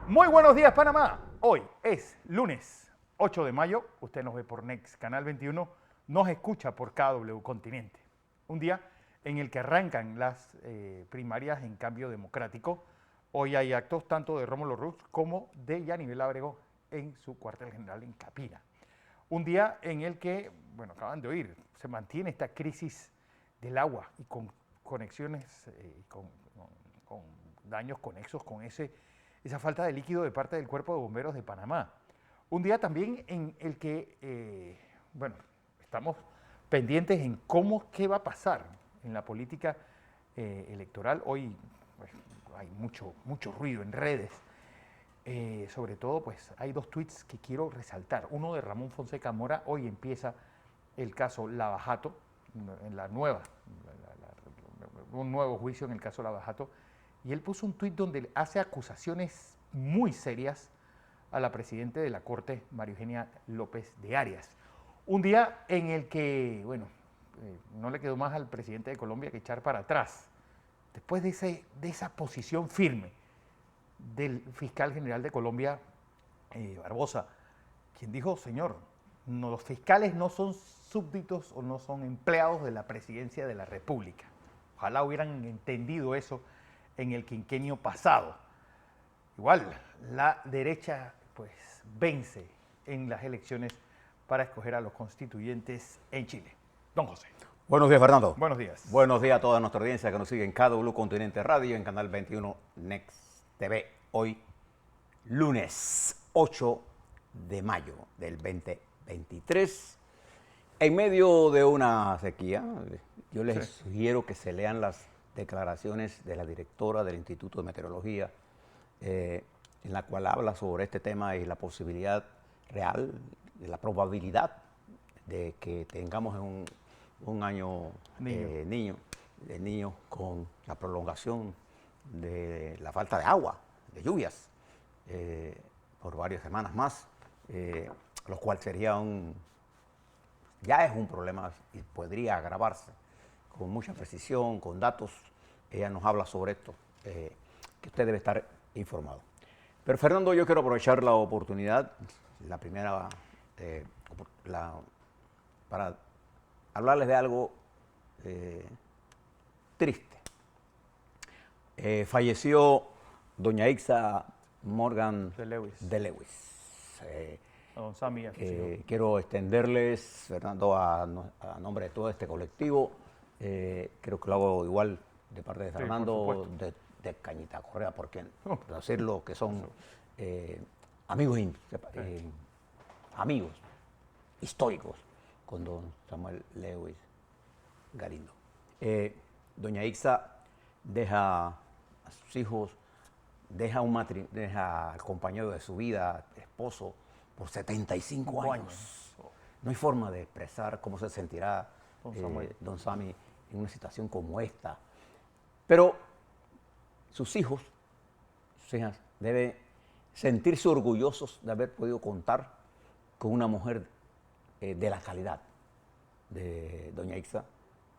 Muy buenos días, Panamá. Hoy es lunes 8 de mayo. Usted nos ve por Next, Canal 21. Nos escucha por KW Continente. Un día en el que arrancan las primarias en Cambio Democrático. Hoy hay actos tanto de Rómulo Ruz como de Yanibel Ábrego en su cuartel general en Capira. Un día en el que, bueno, acaban de oír, se mantiene esta crisis del agua y con conexiones, con daños conexos con esa falta de líquido de parte del Cuerpo de Bomberos de Panamá. Un día también en el que, bueno, estamos pendientes en qué va a pasar en la política electoral. Hoy pues, hay mucho ruido en redes. Sobre todo, pues hay dos tweets que quiero resaltar. Uno de Ramón Fonseca Mora. Hoy empieza el caso Lavajato, un nuevo juicio en el caso Lavajato. Y él puso un tuit donde hace acusaciones muy serias a la presidenta de la Corte, María Eugenia López de Arias. Un día en el que, bueno, no le quedó más al presidente de Colombia que echar para atrás. Después de esa posición firme del fiscal general de Colombia, Barbosa, quien dijo, señor, no, los fiscales no son súbditos o no son empleados de la presidencia de la República. Ojalá hubieran entendido eso en el quinquenio pasado. Igual, la derecha pues vence en las elecciones para escoger a los constituyentes en Chile. Don José. Buenos días, Fernando. Buenos días. Buenos días a toda nuestra audiencia que nos sigue en KW Continente Radio, en Canal 21 Next TV. Hoy, lunes 8 de mayo del 2023. En medio de una sequía, yo les sugiero que se lean las declaraciones de la directora del Instituto de Meteorología, en la cual habla sobre este tema y la posibilidad real, de la probabilidad de que tengamos un año niño con la prolongación de la falta de agua, de lluvias, por varias semanas más, lo cual sería ya es un problema y podría agravarse con mucha precisión, con datos. Ella nos habla sobre esto, que usted debe estar informado. Pero Fernando, yo quiero aprovechar la oportunidad, la primera, para hablarles de algo triste. Falleció doña Ixa Morgan de Lewis. A don Sammy, quiero extenderles, Fernando, a nombre de todo este colectivo, creo que lo hago igual de parte de Fernando, de Cañita Correa, porque decirlo que son amigos históricos con don Samuel Lewis Galindo. Doña Ixa deja a sus hijos, deja al compañero de su vida, esposo, por 75 años. No hay forma de expresar cómo se sentirá don Sammy en una situación como esta. Pero sus hijas deben sentirse orgullosos de haber podido contar con una mujer de la calidad de doña Ixa,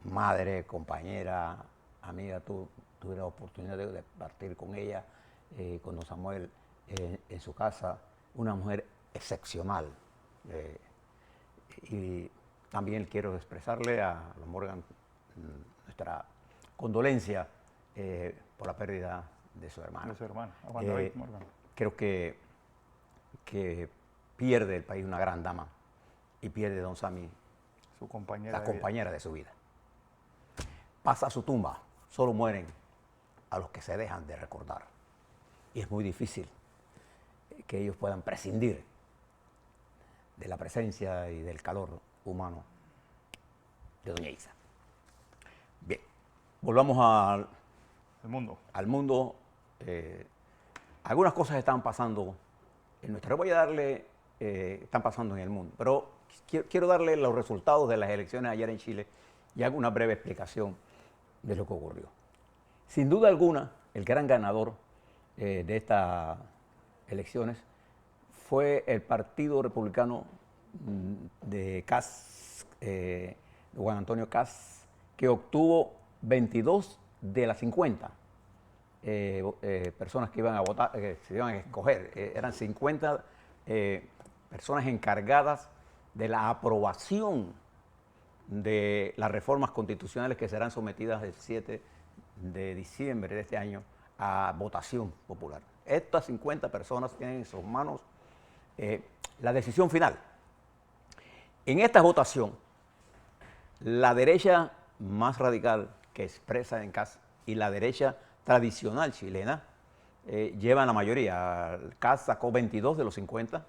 madre, compañera, amiga. Tuve la oportunidad de partir con ella, con don Samuel, en su casa. Una mujer excepcional. Y también quiero expresarle a don Morgan nuestra condolencia por la pérdida de su hermana. Morgan. Creo que pierde el país una gran dama y pierde don Sammy la compañera de su vida. Pasa a su tumba, solo mueren a los que se dejan de recordar. Y es muy difícil que ellos puedan prescindir de la presencia y del calor humano de doña Ixa. Bien, volvamos al mundo. Algunas cosas están pasando en nuestra... Voy a darle... están pasando en el mundo, pero quiero darle los resultados de las elecciones ayer en Chile y hago una breve explicación de lo que ocurrió. Sin duda alguna, el gran ganador de estas elecciones fue el Partido Republicano de Juan Antonio Kast, que obtuvo 22 de las 50 personas que iban a votar, se iban a escoger. Eran 50 personas encargadas de la aprobación de las reformas constitucionales que serán sometidas el 7 de diciembre de este año a votación popular. Estas 50 personas tienen en sus manos la decisión final. En esta votación, la derecha más radical que expresa en CAS y la derecha tradicional chilena llevan la mayoría. El CAS sacó 22 de los 50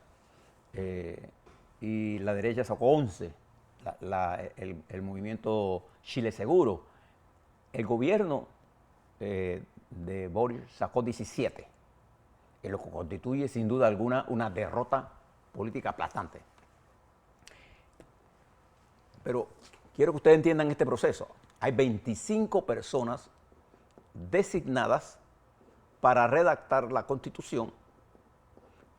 y la derecha sacó 11, el movimiento Chile Seguro. El gobierno de Boric sacó 17, lo que constituye sin duda alguna una derrota política aplastante. Pero quiero que ustedes entiendan este proceso. Hay 25 personas designadas para redactar la Constitución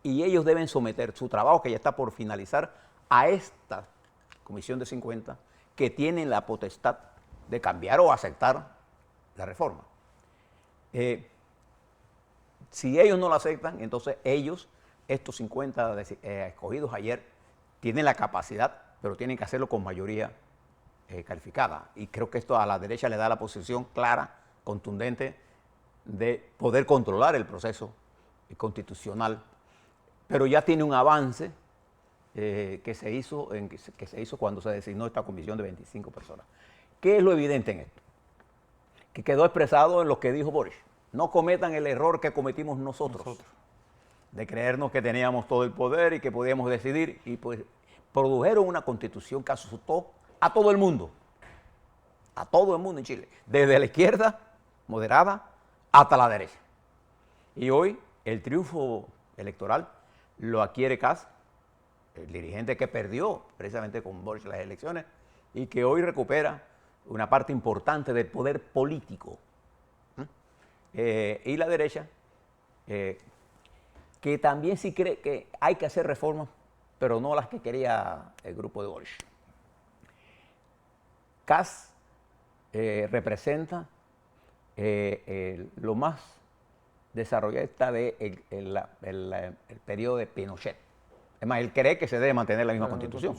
y ellos deben someter su trabajo, que ya está por finalizar, a esta comisión de 50 que tienen la potestad de cambiar o aceptar la reforma. Si ellos no la aceptan, entonces ellos, estos 50 escogidos ayer, tienen la capacidad, pero tienen que hacerlo con mayoría calificada. Y creo que esto a la derecha le da la posición clara, contundente, de poder controlar el proceso constitucional. Pero ya tiene un avance que se hizo cuando se designó esta comisión de 25 personas. ¿Qué es lo evidente en esto? Que quedó expresado en lo que dijo Boric. No cometan el error que cometimos nosotros. De creernos que teníamos todo el poder y que podíamos decidir, y pues produjeron una constitución que asustó a todo el mundo en Chile, desde la izquierda moderada hasta la derecha. Y hoy el triunfo electoral lo adquiere CAS, el dirigente que perdió precisamente con Boric las elecciones y que hoy recupera una parte importante del poder político. Y la derecha, que también sí cree que hay que hacer reformas, pero no las que quería el grupo de Boric. CAS representa lo más desarrollista del periodo de Pinochet. Es más, él cree que se debe mantener la misma constitución,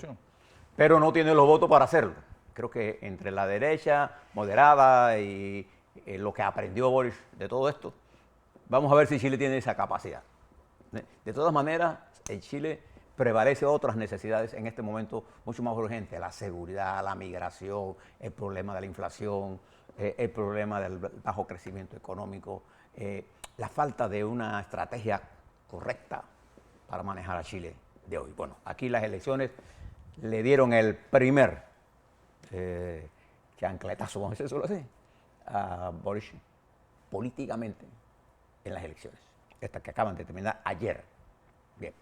pero no tiene los votos para hacerlo. Creo que entre la derecha moderada y lo que aprendió Boric de todo esto, vamos a ver si Chile tiene esa capacidad. De todas maneras, en Chile prevalece otras necesidades en este momento mucho más urgentes: la seguridad, la migración, el problema de la inflación, el problema del bajo crecimiento económico, la falta de una estrategia correcta para manejar a Chile de hoy. Bueno, aquí las elecciones le dieron el primer chancletazo, vamos a decirlo así, a Boric políticamente en las elecciones, estas que acaban de terminar ayer. Bien.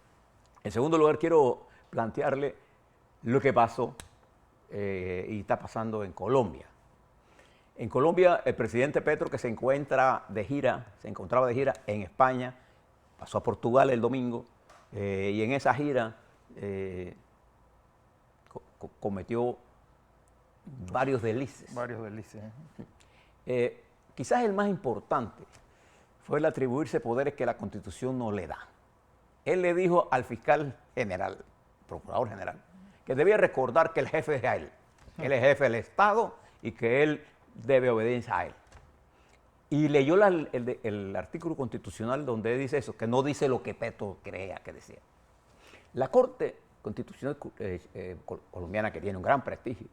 En segundo lugar, quiero plantearle lo que pasó y está pasando en Colombia. En Colombia, el presidente Petro, que se encontraba de gira en España, pasó a Portugal el domingo y en esa gira cometió varios deslices. Quizás el más importante fue el atribuirse poderes que la Constitución no le da. Él le dijo al fiscal general, procurador general, que debía recordar que el jefe es a él, que él es jefe del Estado y que él debe obediencia a él. Y leyó el artículo constitucional donde dice eso, que no dice lo que Petro creía que decía. La Corte Constitucional colombiana, que tiene un gran prestigio,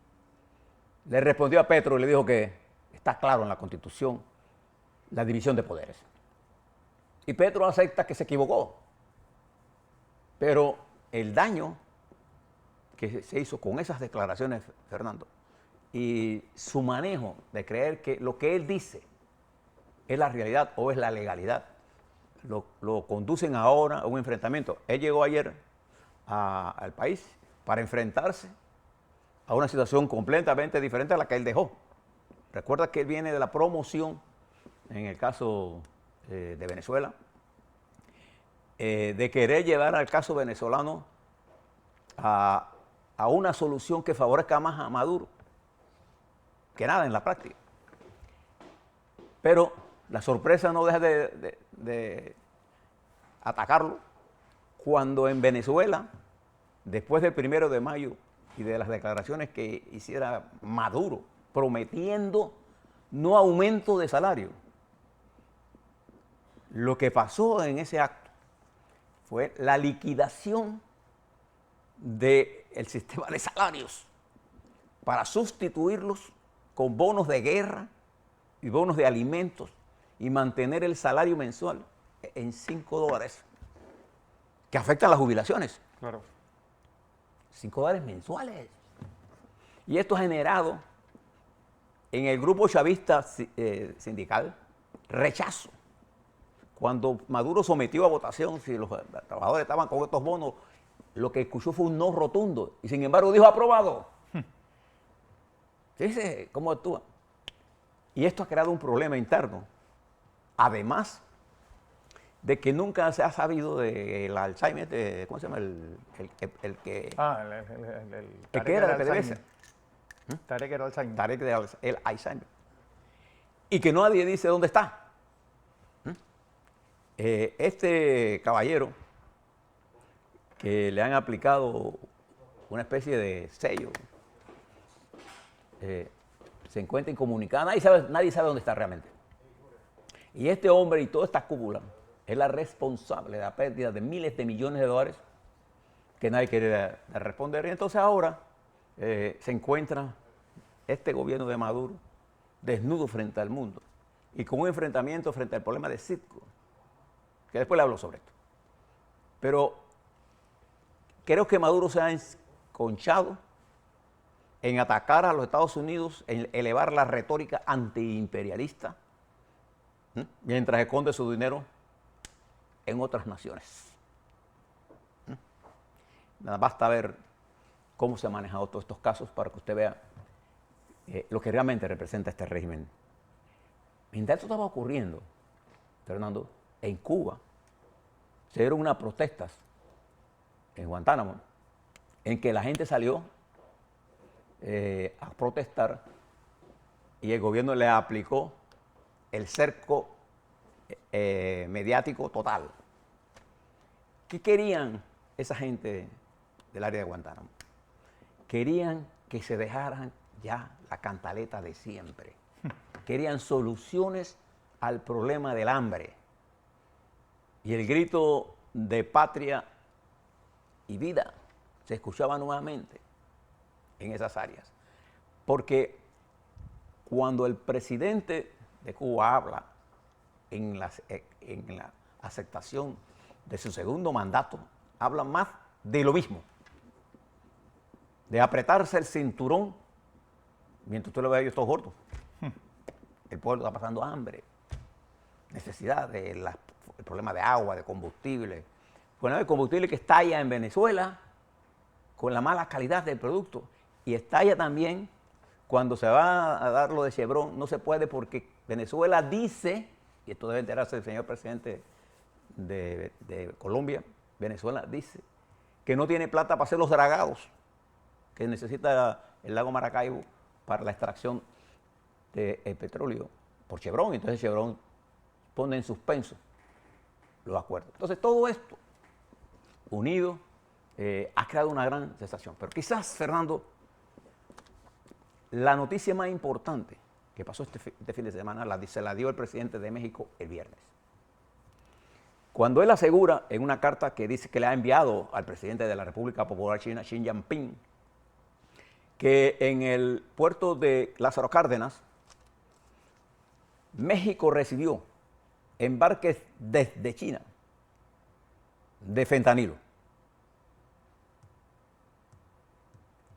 le respondió a Petro y le dijo que está claro en la Constitución la división de poderes. Y Petro acepta que se equivocó. Pero el daño que se hizo con esas declaraciones, Fernando, y su manejo de creer que lo que él dice es la realidad o es la legalidad, lo conducen ahora a un enfrentamiento. Él llegó ayer al país para enfrentarse a una situación completamente diferente a la que él dejó. Recuerda que él viene de la promoción, en el caso de Venezuela, de querer llevar al caso venezolano a una solución que favorezca más a Maduro que nada en la práctica. Pero la sorpresa no deja de atacarlo cuando en Venezuela, después del 1 de mayo y de las declaraciones que hiciera Maduro, prometiendo no aumento de salario, lo que pasó en ese acto fue la liquidación del sistema de salarios para sustituirlos con bonos de guerra y bonos de alimentos y mantener el salario mensual en $5, que afectan las jubilaciones. Claro. $5 mensuales. Y esto ha generado en el grupo chavista sindical rechazo. Cuando Maduro sometió a votación si los trabajadores estaban con estos bonos, lo que escuchó fue un no rotundo. Y sin embargo dijo aprobado. Fíjese cómo actúa. Y esto ha creado un problema interno. Además de que nunca se ha sabido del Alzheimer, ¿cómo se llama? El que... Ah, el que era de PDVSA. Tarek el Alzheimer. Tarek el Alzheimer. Y que nadie dice dónde está. Este caballero que le han aplicado una especie de sello se encuentra incomunicado, nadie sabe dónde está realmente. Y este hombre y toda esta cúpula es la responsable de la pérdida de miles de millones de dólares que nadie quiere responder. Y entonces ahora se encuentra este gobierno de Maduro desnudo frente al mundo y con un enfrentamiento frente al problema de Citgo, que después le hablo sobre esto. Pero creo que Maduro se ha enconchado en atacar a los Estados Unidos, en elevar la retórica antiimperialista, mientras esconde su dinero en otras naciones. Nada, basta ver cómo se han manejado todos estos casos para que usted vea lo que realmente representa este régimen. Mientras esto estaba ocurriendo, Fernando, en Cuba se dieron unas protestas en Guantánamo en que la gente salió a protestar y el gobierno le aplicó el cerco mediático total. ¿Qué querían esa gente del área de Guantánamo? Querían que se dejaran ya la cantaleta de siempre. Querían soluciones al problema del hambre. Y el grito de patria y vida se escuchaba nuevamente en esas áreas. Porque cuando el presidente de Cuba habla en la aceptación de su segundo mandato, habla más de lo mismo, de apretarse el cinturón mientras usted lo ve a ellos todos gordos. El pueblo está pasando hambre, necesidad el problema de agua, de combustible. Bueno, el combustible que estalla en Venezuela con la mala calidad del producto y estalla también cuando se va a dar lo de Chevron, no se puede porque Venezuela dice, y esto debe enterarse el señor presidente de Colombia, Venezuela dice que no tiene plata para hacer los dragados que necesita el lago Maracaibo para la extracción del petróleo por Chevron. Entonces Chevron pone en suspenso los acuerdos. Entonces todo esto unido ha creado una gran sensación. Pero quizás, Fernando, la noticia más importante que pasó este fin de semana se la dio el presidente de México el viernes. Cuando él asegura en una carta que dice que le ha enviado al presidente de la República Popular China, Xi Jinping, que en el puerto de Lázaro Cárdenas, México recibió embarques desde China de fentanilo.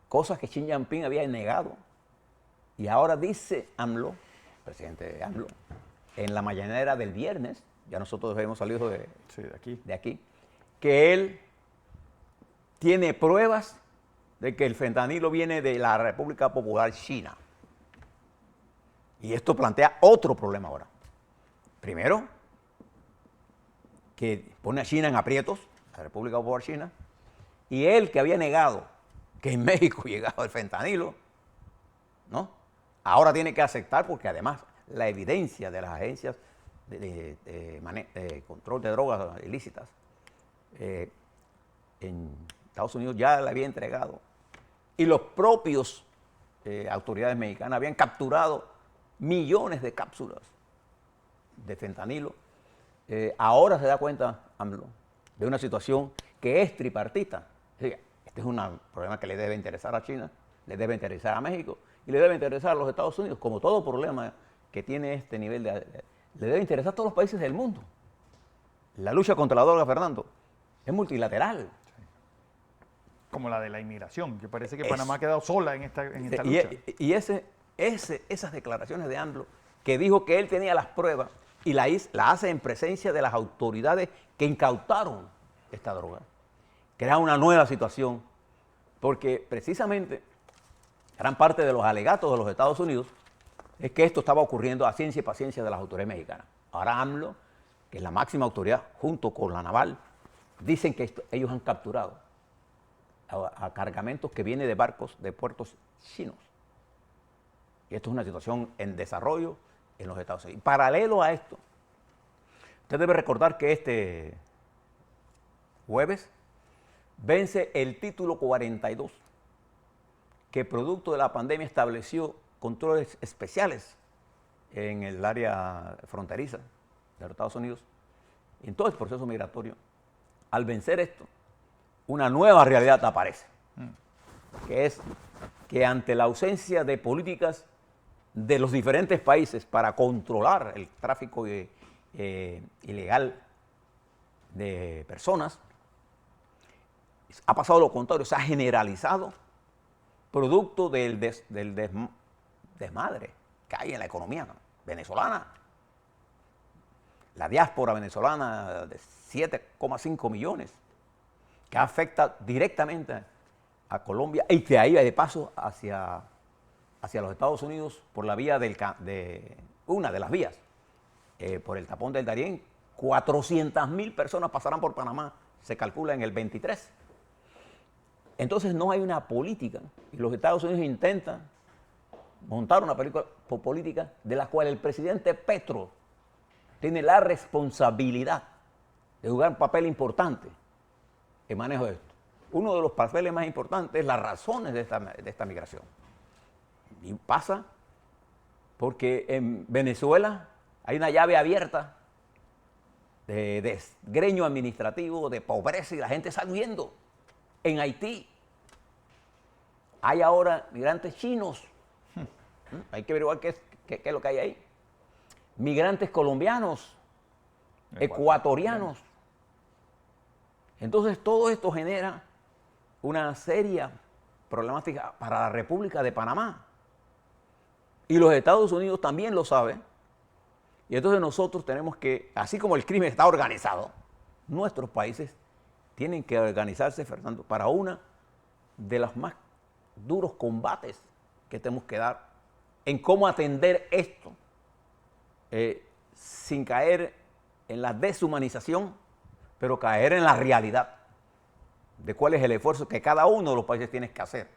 Cosas que Xi Jinping había negado. Y ahora dice AMLO, presidente AMLO, en la mañanera del viernes, ya nosotros hemos salido de aquí, que él tiene pruebas de que el fentanilo viene de la República Popular China. Y esto plantea otro problema ahora. Primero, que pone a China en aprietos, la República Popular China, y él que había negado que en México llegaba el fentanilo, ¿no? Ahora tiene que aceptar porque además la evidencia de las agencias de control de drogas ilícitas en Estados Unidos ya le había entregado. Y los propios autoridades mexicanas habían capturado millones de cápsulas de fentanilo. Ahora se da cuenta AMLO de una situación que es tripartita. Este es un problema que le debe interesar a China, le debe interesar a México y le debe interesar a los Estados Unidos. Como todo problema que tiene este nivel le debe interesar a todos los países del mundo. La lucha contra la droga, Fernando, es multilateral. Como la de la inmigración, que parece que Panamá ha quedado sola en esta lucha. Y esas declaraciones de AMLO, que dijo que él tenía las pruebas y la hace en presencia de las autoridades que incautaron esta droga, crea una nueva situación, porque precisamente gran parte de los alegatos de los Estados Unidos es que esto estaba ocurriendo a ciencia y paciencia de las autoridades mexicanas. Ahora AMLO, que es la máxima autoridad, junto con la naval, dicen que ellos han capturado a cargamentos que vienen de barcos de puertos chinos. Y esto es una situación en desarrollo en los Estados Unidos. Paralelo a esto, usted debe recordar que este jueves vence el título 42, que producto de la pandemia estableció controles especiales en el área fronteriza de los Estados Unidos y en todo el proceso migratorio. Al vencer esto, una nueva realidad aparece, que es que ante la ausencia de políticas de los diferentes países para controlar el tráfico ilegal de personas, ha pasado lo contrario, se ha generalizado producto del desmadre que hay en la economía venezolana. La diáspora venezolana de 7,5 millones, que afecta directamente a Colombia y que ahí de paso hacia los Estados Unidos por la vía de una de las vías, por el tapón del Darién. 400.000 personas pasarán por Panamá, se calcula en el 23. Entonces no hay una política y los Estados Unidos intentan montar una política de la cual el presidente Petro tiene la responsabilidad de jugar un papel importante en manejo de esto. Uno de los papeles más importantes es las razones de esta migración. Y pasa porque en Venezuela hay una llave abierta de desgreño administrativo, de pobreza y la gente está huyendo. En Haití hay ahora migrantes chinos. Hay que averiguar qué es lo que hay ahí. Migrantes colombianos, ecuatorianos. Entonces todo esto genera una seria problemática para la República de Panamá. Y los Estados Unidos también lo saben. Y entonces nosotros tenemos que, así como el crimen está organizado, nuestros países tienen que organizarse, Fernando, para una de los más duros combates que tenemos que dar en cómo atender esto sin caer en la deshumanización, pero caer en la realidad de cuál es el esfuerzo que cada uno de los países tiene que hacer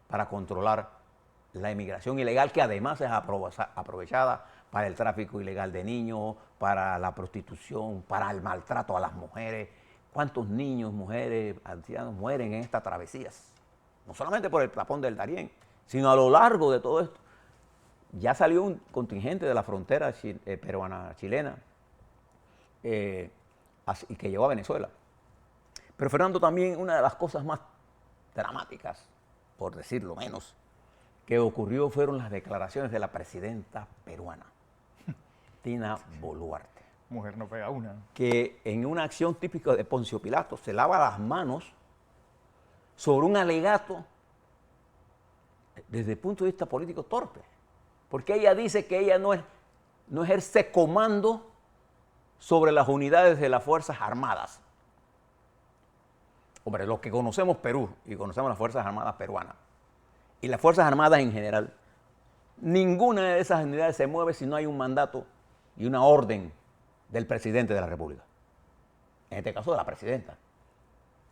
para controlar la inmigración ilegal, que además es aprovechada para el tráfico ilegal de niños, para la prostitución, para el maltrato a las mujeres. ¿Cuántos niños, mujeres, ancianos mueren en estas travesías? No solamente por el tapón del Darién, sino a lo largo de todo esto. Ya salió un contingente de la frontera peruana-chilena y que llegó a Venezuela. Pero Fernando, también una de las cosas más dramáticas, por decirlo menos, que ocurrió fueron las declaraciones de la presidenta peruana, Dina Boluarte. Mujer no pega una. Que en una acción típica de Poncio Pilato se lava las manos sobre un alegato desde el punto de vista político torpe. Porque ella dice que ella no ejerce comando sobre las unidades de las Fuerzas Armadas. Hombre, los que conocemos Perú y conocemos las Fuerzas Armadas peruanas y las Fuerzas Armadas en general, ninguna de esas unidades se mueve si no hay un mandato y una orden del presidente de la República. En este caso, de la presidenta.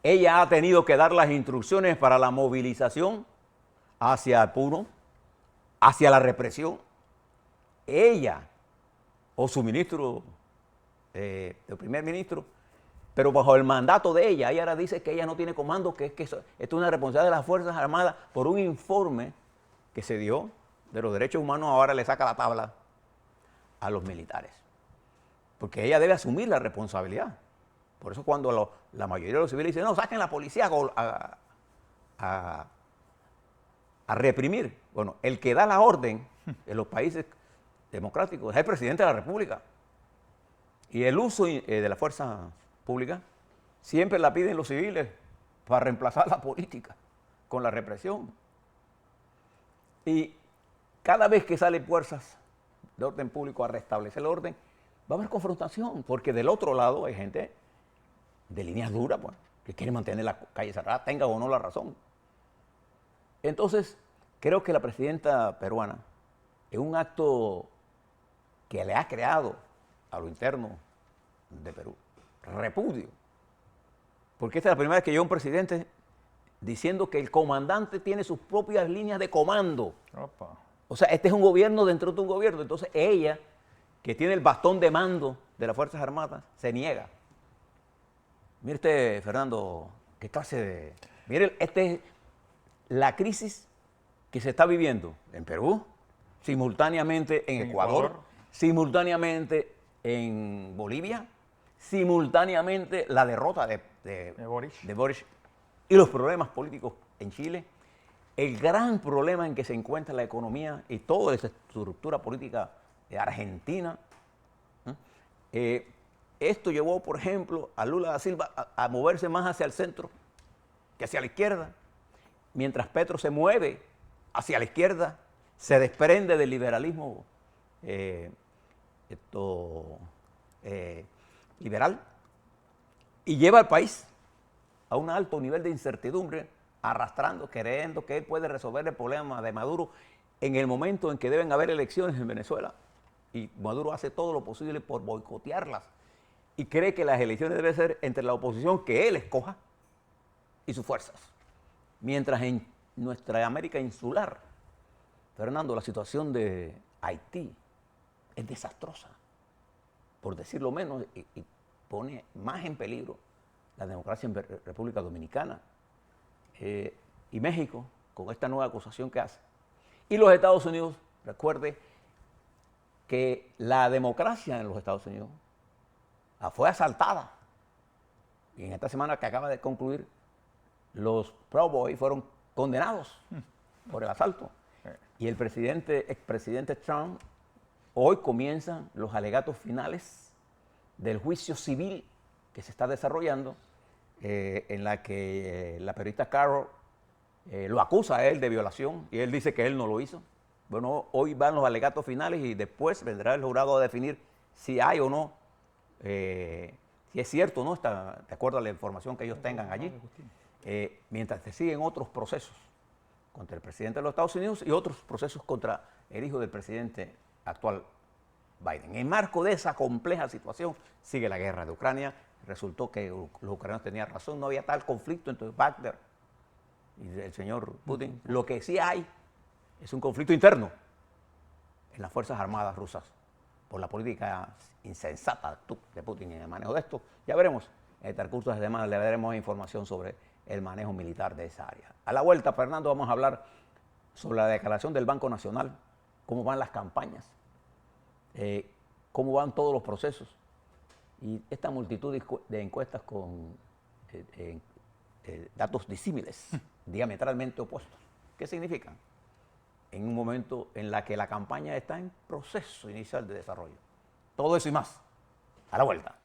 Ella ha tenido que dar las instrucciones para la movilización hacia el Puno, hacia la represión. Ella o su ministro del primer ministro, pero bajo el mandato de ella. Ella ahora dice que ella no tiene comando, que esto es una responsabilidad de las Fuerzas Armadas por un informe que se dio de los derechos humanos. Ahora le saca la tabla a los militares, porque ella debe asumir la responsabilidad. Por eso cuando la mayoría de los civiles dicen, no, saquen la policía a reprimir. Bueno, el que da la orden en los países democráticos es el presidente de la República. Y el uso de la fuerza pública siempre la piden los civiles para reemplazar la política con la represión. Y cada vez que salen fuerzas de orden público a restablecer el orden, va a haber confrontación, porque del otro lado hay gente de líneas duras, pues, que quiere mantener la calle cerrada, tenga o no la razón. Entonces, creo que la presidenta peruana, en un acto que le ha creado a lo interno de Perú repudio, porque esta es la primera vez que yo veo un presidente diciendo que el comandante tiene sus propias líneas de comando. Opa. O sea, este es un gobierno dentro de un gobierno. Entonces ella, que tiene el bastón de mando de las Fuerzas Armadas, se niega. Mire usted, Fernando, qué clase de... Mire, esta es la crisis que se está viviendo en Perú, simultáneamente en Ecuador, simultáneamente en Bolivia, simultáneamente la derrota de Boric y los problemas políticos en Chile, el gran problema en que se encuentra la economía y toda esa estructura política de Argentina. Esto llevó, por ejemplo, a Lula da Silva a moverse más hacia el centro que hacia la izquierda, mientras Petro se mueve hacia la izquierda, se desprende del liberalismo liberal y lleva al país a un alto nivel de incertidumbre, arrastrando, creyendo que él puede resolver el problema de Maduro en el momento en que deben haber elecciones en Venezuela. Y Maduro hace todo lo posible por boicotearlas y cree que las elecciones deben ser entre la oposición que él escoja y sus fuerzas. Mientras en nuestra América insular, Fernando, la situación de Haití es desastrosa, por decirlo menos, y pone más en peligro la democracia en República Dominicana y México, con esta nueva acusación que hace. Y los Estados Unidos, recuerde que la democracia en los Estados Unidos fue asaltada. Y en esta semana que acaba de concluir, los Proud Boys fueron condenados por el asalto. Y el expresidente Trump, hoy comienzan los alegatos finales del juicio civil que se está desarrollando, en la que la periodista Carol lo acusa a él de violación y él dice que él no lo hizo. Bueno, hoy van los alegatos finales y después vendrá el jurado a definir si hay o no, si es cierto o no, está de acuerdo a la información que ellos tengan allí. Mientras se siguen otros procesos contra el presidente de los Estados Unidos y otros procesos contra el hijo del presidente actual, Biden. En el marco de esa compleja situación sigue la guerra de Ucrania. Resultó que los ucranianos tenían razón, no había tal conflicto entre Wagner y el señor Putin. Lo que sí hay es un conflicto interno en las Fuerzas Armadas rusas por la política insensata de Putin en el manejo de esto. Ya veremos, en el transcurso de la semana le daremos información sobre el manejo militar de esa área. A la vuelta, Fernando, vamos a hablar sobre la declaración del Banco Nacional, cómo van las campañas, cómo van todos los procesos y esta multitud de encuestas con datos disímiles, diametralmente opuestos. ¿Qué significan? En un momento en la que la campaña está en proceso inicial de desarrollo. Todo eso y más. A la vuelta.